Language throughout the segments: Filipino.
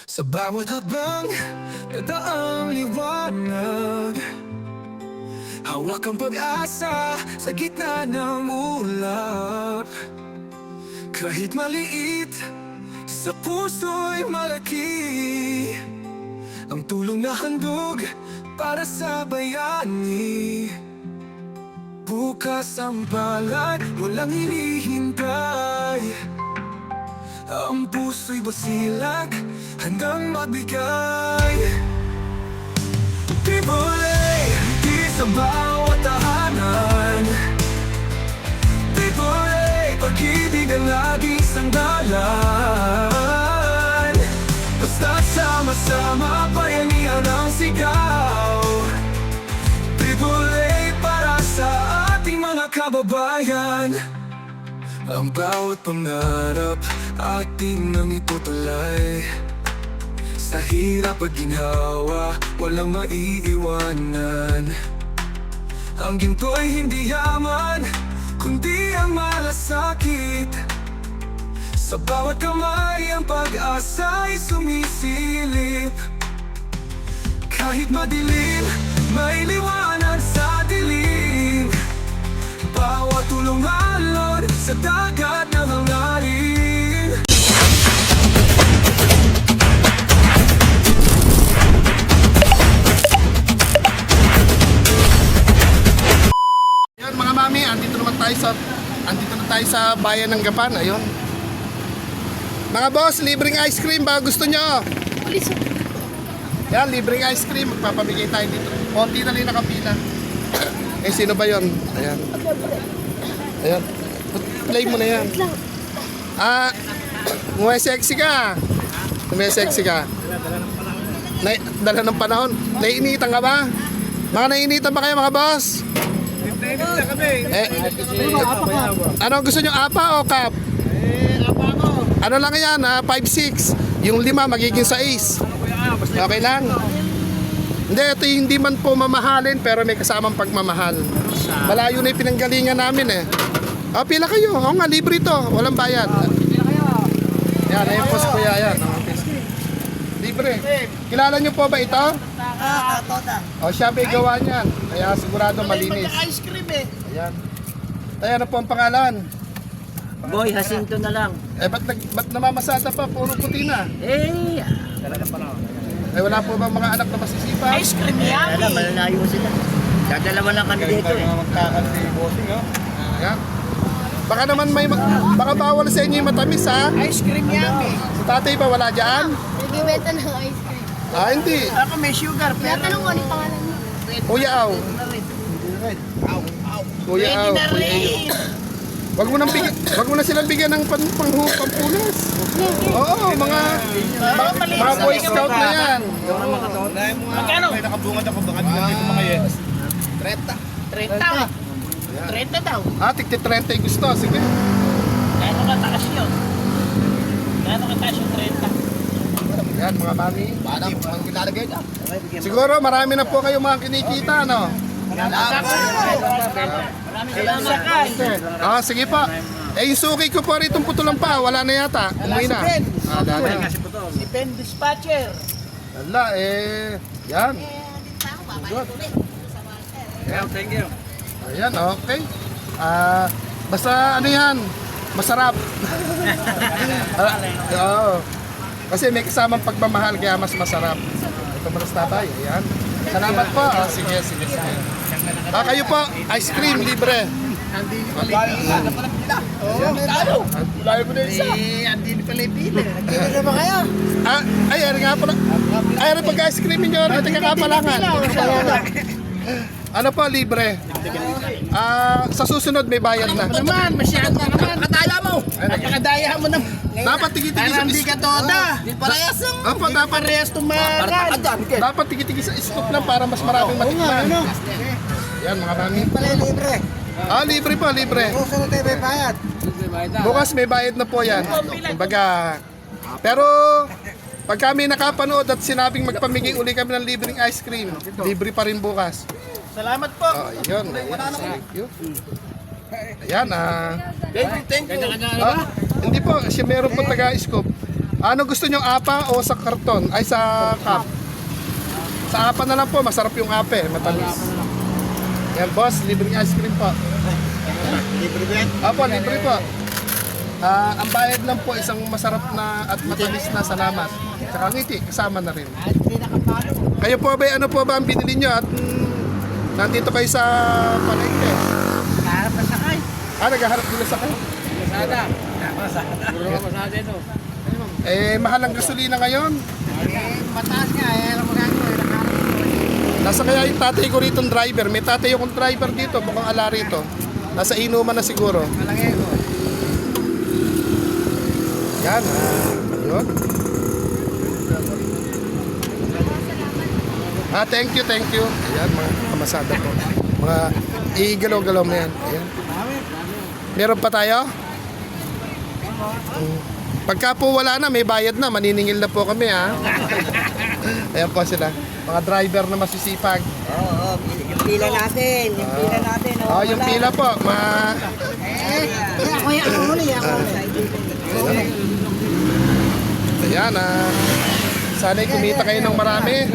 Sa bawat habang dadaang liwanag, hawak ang pag-asa sa gitna ng ulap. Kahit maliit, sa puso'y malaki ang tulong na handog para sa bayani. Bukas ang palad, walang hinihintay. Ang puso'y basilag, handang magbigay. Tibulay, di sa bawat tahanan. Tibulay, pag-ibig ang laging sandalan. Basta sama-sama, bayanihan ang sigaw. Tibulay para sa ating mga kababayan. Ang bawat pangarap ating nang iputulay. Sa hirap at ginhawa, walang maiiwanan. Ang ginto'y hindi yaman, kundi ang malasakit. Sa bawat kamay ang pag-asa'y sumisilip. Kahit madilim, may liwanag sa dilim. Bawat tulong alon sa dagat ng hangarin. Yan mga mami, andito na tayo sa bayan ng Gapan. Ayun. Mga boss, libreng ice cream ba gusto nyo? Yan, libreng ice cream. Magpapabigay tayo dito. Konti na rin nakapila. Eh, sino ba yon? Ayan. Ayan. Play mo na yan. Sexy ka. Sexy ka. Dala ng panahon. Naiinitan ka ba? Mga naiinitan ba kayo mga boss? Ano gusto nyo, apa o cup? Apa ko. Ano lang yan, 5-6. Yung 5 magiging 6. Okay lang? Hindi, ito hindi man po mamahalin pero may kasamang pagmamahal. Malayo na yung pinanggalingan namin eh. Pila kayo. Oo nga, libre ito. Walang bayad. Yan, ayun po si Kuya. Yan. Libre. Kilala nyo po ba ito? O, siya may gawa niyan. Kaya sigurado malinis. Ice cream eh. Ayan. Ayan na po ang pangalan. Boy, Jacinto na lang. Ba't namamasada pa? Puro puti na. Wala po bang mga anak na masisipa? Ice cream yan. Wala, malalayo sila. Dadalawa lang kami dito eh. Ayan. Baka naman baka bawal sa inyo yung matamis ha? Ice cream yan eh. Si tatay ba wala dyan? Nagbibenta ng ice cream. Hindi. Ako may sugar pero Tinatanong ko ano yung pangalan niya. Kuya Aw. Kuya Aw. na Kuya Aw. rin. Wag mo na silang bigyan ng pampunas. Oo, mga Boy Scout na yan. Magkano? May nakabungad ako, baka hindi ko makayes. 30 daw. Tigti 30 yung gusto. Sige. Kano kataas yun? Kano kataas yung 30? Yan mga mami. Siguro marami na po kayo mga kinikita, no? Sige pa. Yung suki ko po rito putulang pa, wala na yata. Umuwi na. Wala na. Si Pen Dispatcher. Wala yan. Good. Thank you. Ayan, okay. Basta ano yan, masarap. Oo. Kasi may kasamang pagmamahal kaya mas masarap. Ito malas tatay, ayan. Salamat po. Sige. Kayo po, ice cream libre. Layo mo na isa. Andi Pilipino. Nagkita na ba kayo? Ayan nga pala. Ayan ang pag-ice cream nyo. Ito kakapalangan. Ano po, libre? Sa susunod may bayad na. Naman, masyado ka naman. Nakadaya mo. Nakadaya mo na. Dapat tigit-tigit sa Parang di ka toda. Di parehas ang. Opo, Di parehas tumaran. dapat tigit-tigit sa scoop lang para mas maraming matikman. Yan mga mami. Pala libre. Libre po, libre. Susunod tayo may bayad. Bukas may bayad na po yan. Kumbaga, pero pag kami nakapanood at sinabing magpamigay uli kami ng libreng ice cream, libre pa rin bukas. Salamat po. Yun. Thank you. Ayan, Thank you. hindi po, siya meron po taga-scoop. Ano gusto nyo, apa o sa karton? Ay, sa cup? Sa apa na lang po, masarap yung ape, matamis. Yan boss, libreng ice cream po. Libre ba yan? Opo, libre po. Ang bayad lang po, isang masarap na at matamis na salamat. Tsaka ngiti, kasama na rin. Ay, hindi nakapalo. Kayo po ba, ano po ba ang binili nyo at nandito kayo sa palengke? Naharap na sakay. Naghaharap nila sa kayo? Masada. Puro masada ito. Mahal ang gasolina ngayon. Mataas nga. Alam mo gano'n. Nakaharap ko. Nasa kaya yung tatay ko rito driver. May tatay akong driver dito, mukhang ala rito. Nasa inuman na siguro. Malaki ko. Yan. Yun. Thank you, thank you. Ayan, mga kamasada po. Mga igalaw-galaw mo yan. Ayan. Meron pa tayo? Pagka po wala na, may bayad na. Maniningil na po kami, ha? Ayan po sila. Mga driver na masisipag. Oo, yung pila natin. Yung pila natin. Yung pila po. Ako yung huli. Ayan, sana'y kumita kayo ng marami.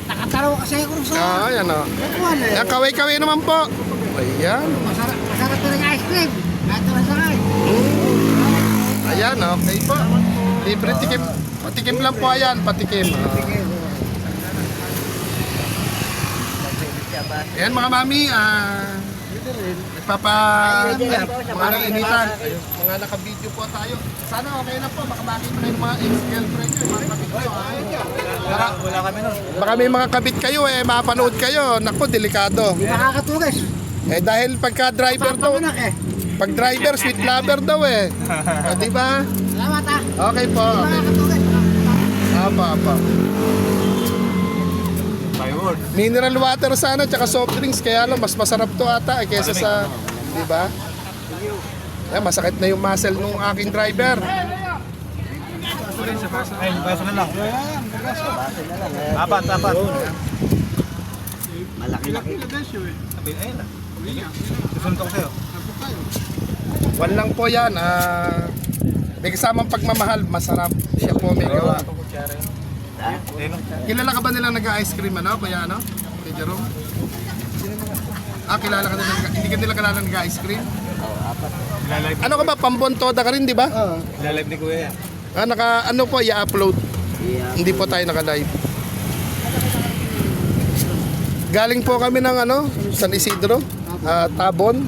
Nakataraw kasi ako sa... Ayan, o. Wala. Ayan, kaway-kaway naman po. Ayan. Masarap na ng ice cream. Kahit naman sakay. Ayan, okay po. Libre tikim. Patikim lang po, ayan. Patikim. Ayan, mga mami. Mga initan. Mga naka-video po tayo. Sana okay na po. Makabaki mo na yung mga ex-girlfriend nyo. Mga kabit nyo. Wala kami nun. Baka may mga kabit kayo, mapanood kayo. Naku, delikado. Hindi nakakatugas. Dahil pagka driver daw, Papanak eh. pag driver, sweet lover daw di ba? Salamat ah. Okay po. Okay. Nakakatugas. Apa. Firework. Mineral water sana, tsaka soft drinks. Kaya lang, mas masarap to ata kaysa sa, di ba? Masakit na yung muscle ng aking driver. Ay, baso na lang. Apat. Malaki-laki. Ayun na. Susunod ako sa'yo. One lang po yan. May kasamang pagmamahal, masarap. Siya po may gawa. Ayun. Kilala ka ba nilang nag-ice cream, Kaya Kay Jerome? Kilala ka nila. Hindi ka nila kilala nag-ice cream? Ilalive. Ano ka ba? Pambontoda ka rin, di ba? Ilalive ni Kuya. Ano po, i-upload. Yeah. Hindi po tayo naka-live. Galing po kami ng San Isidro, Tabon,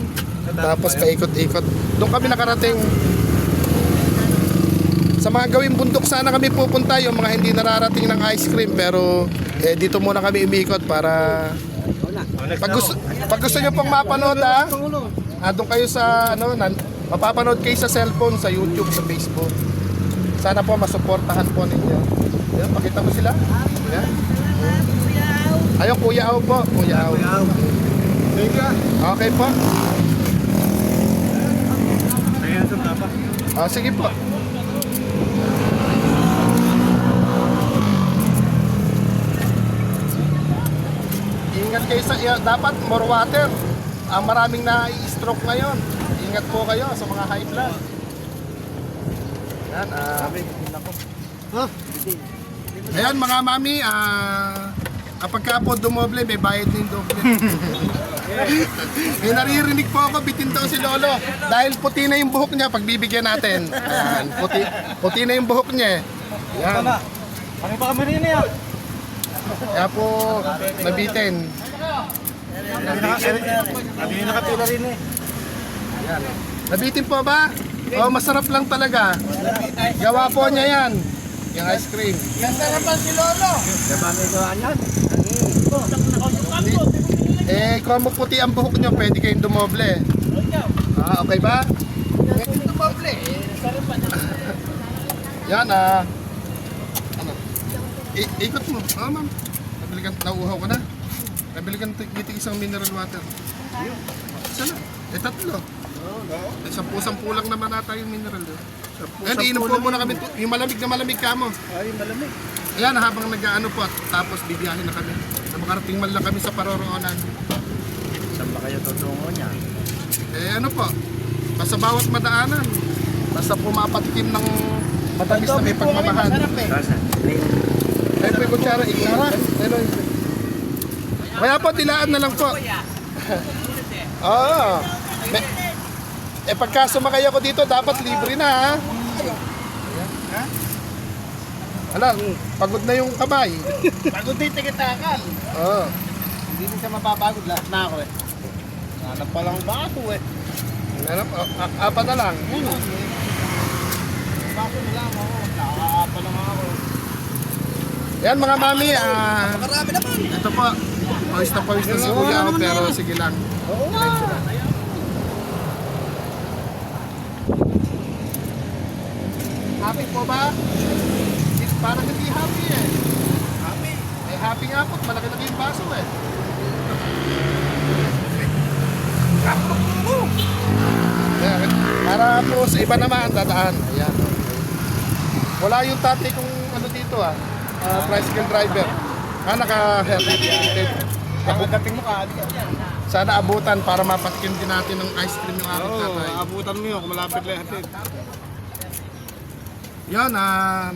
tapos paikot-ikot. Doon kami nakarating. Sa mga gawing bundok sana kami pupunta, yung mga hindi nararating ng ice cream, pero dito muna kami umikot para pag gusto nyo pong mapanood doon kayo sa mapapanood kayo sa cellphone, sa YouTube, sa Facebook. Sana po masuportahan po ninyo. Yan, pakita mo sila. Yan. Ayun, Kuya Au po. Kuya Au. Okay po. Ayun, ito na pa. Sige po. Ingat kayo dapat more water. Ang maraming na-stroke ngayon. Ingat po kayo sa mga high blood. Yan, ayan mga mami, kapag ka po dumoble, may bayad din doble. May naririnig po ako, bitin daw si Lolo. Dahil puti na yung buhok niya, pagbibigyan natin. Ayan, puti na yung buhok niya. Ayan. Ano pa kami rin niya? Kaya po, nabitin. Hindi nakapila rin eh. Nabitin po ba? Masarap lang talaga. Gawa po niya yan. Yung ice cream. Ganda naman si Lolo. Kung maputi ang buhok niyo, pwede kayong dumoble. Okay ba? Ito doble. Yan, ikot mo. Ma'am. Nabili ka, nauuhaw ka na. Nabili ka isang mineral water. Isa na. Tatlo. Sampu lang naman nata yung mineral. Iinom po muna kami. Yung malamig ka mo. Ay, malamig. Ayan, habang nag-ano po, tapos bibiyahin na kami. Makarating man lang kami sa Paroroonan. Saan ba kayo tutungo niya? Ano po, basta bawat madaanan. Basta pumapatikim ng matamis na may pagmamahal. Masarap eh. Ay po yung kutsara, ikutsara. Kaya po, tilaan na lang po. Oo. Pagka sumakay ako dito, dapat libre na ha. Alam, pagod na yung kamay. Pagod din tigitakal. Oo. Hindi din siya mapapagod. Lahat na ako eh. Hanap pa lang baso eh. Alam, apa na lang. Baso na lang ako. Nakakaapa lang ako. Yan mga mami, Marami naman. ito po. Pawis na si Kuya ako, pero sige lang. Oo nga. Happy po ba? Parang hindi happy eh. Happy. Eh happy nga po, malaki-laki yung baso eh. Ayan, para po sa iba naman, dadaan. Ayan. Wala yung tatay kong ano dito tricycle driver. Naka-helmet. Kapag dating mo ka, Sana abutan para mapatikim din natin ng ice cream yung aking tatay. abutan mo yun kung malapit lang hatid. Yan,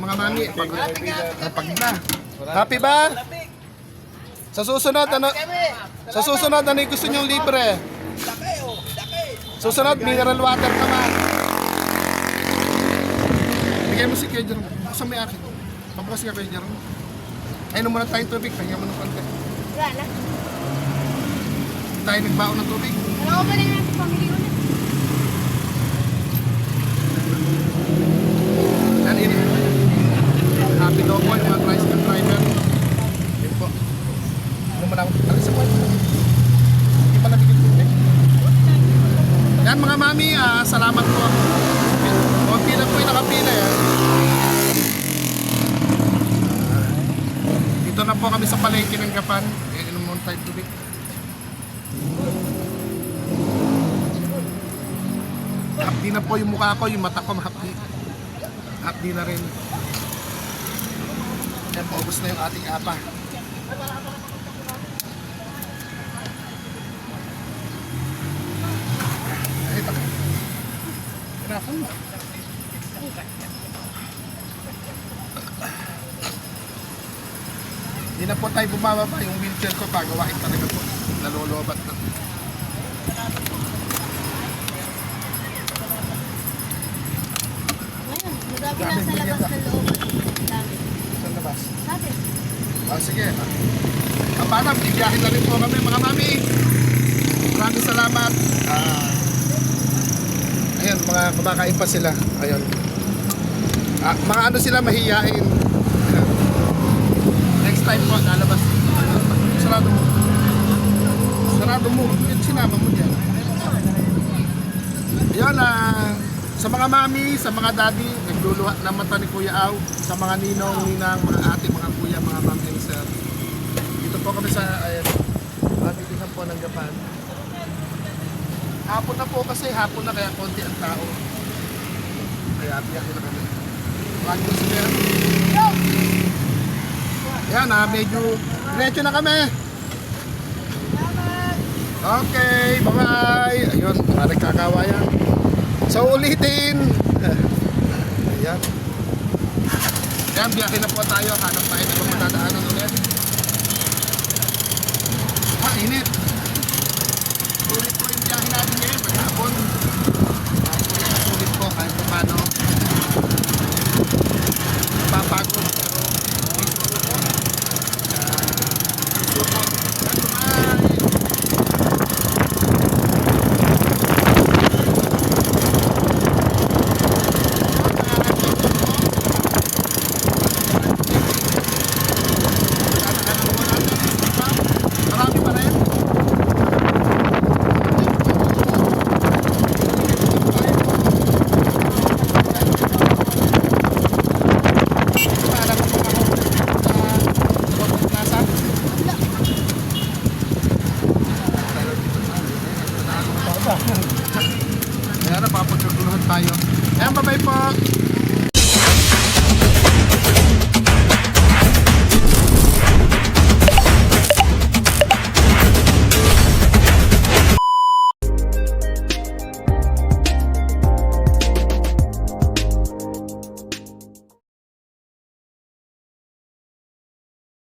mga mami, pag na. Happy ba? Sa susunod, ano yung gusto nyong libre? Susunod, mineral water naman. Bigay mo si Kuya Jerome. Buksan mo yung akin. Pabukas ka Kuya Jerome. Ayun muna tayong tubig, pahinga mo ng konti. Wala na. Hindi tayo nagbaon ng tubig. Wala ko ba na natin pamili ulit? Yan, ini. Happy daw po yung mga tricycle driver. Yun po. Ano mo na ako? Alis sa point. Hindi pala bigyan tubig. Yan mga mami, salamat po. Konti lang po yung nakapila yan. Dito na po kami sa palengke ng Gapan. Inom muna tayo tubig. Hapdi na po yung mukha ko, yung mata ko mahapdi. Hapdi na rin. Yan, paubos na yung ating apa. Ay, ito. Hirapan mo. Hindi na po tayo bumababa. Yung wheelchair ko, pagawain talaga po. Nalolobat na. Ngayon, madami na sa labas ng loob. Dami. Saan labas? Sabi. Sige. Paano, bibiyahin na rin po kami mga mami. Maraming salamat. Ayan, mga kumakain pa sila. Ayun. Mga ano sila, mahihiyain. Ayan. Next time po, lalabas. Sarado mo. Sarado mo. Yan, sinama mo dyan. Ayan, sa mga mami, sa mga daddy, nagluluhat ng mata ni Kuya Aw, sa mga ninong, ninang, mga ate, mga kuya, mga ma'am and sir. Dito po kami sa, ayan, matitisan po ng Gapan. Hapon na po kasi, hapon na kaya konti ang tao. Kaya biyakin na kami. Bakit ko sila? Ayan medyo diretso na kami. Okay, bye-bye. Ayun, mga nagkakawayan. So ulitin. Ayan. Ayan, biyakin na po tayo. Hanap tayo na kung matadaanan ulit. Init. Ulit po yung biyakin natin ngayon.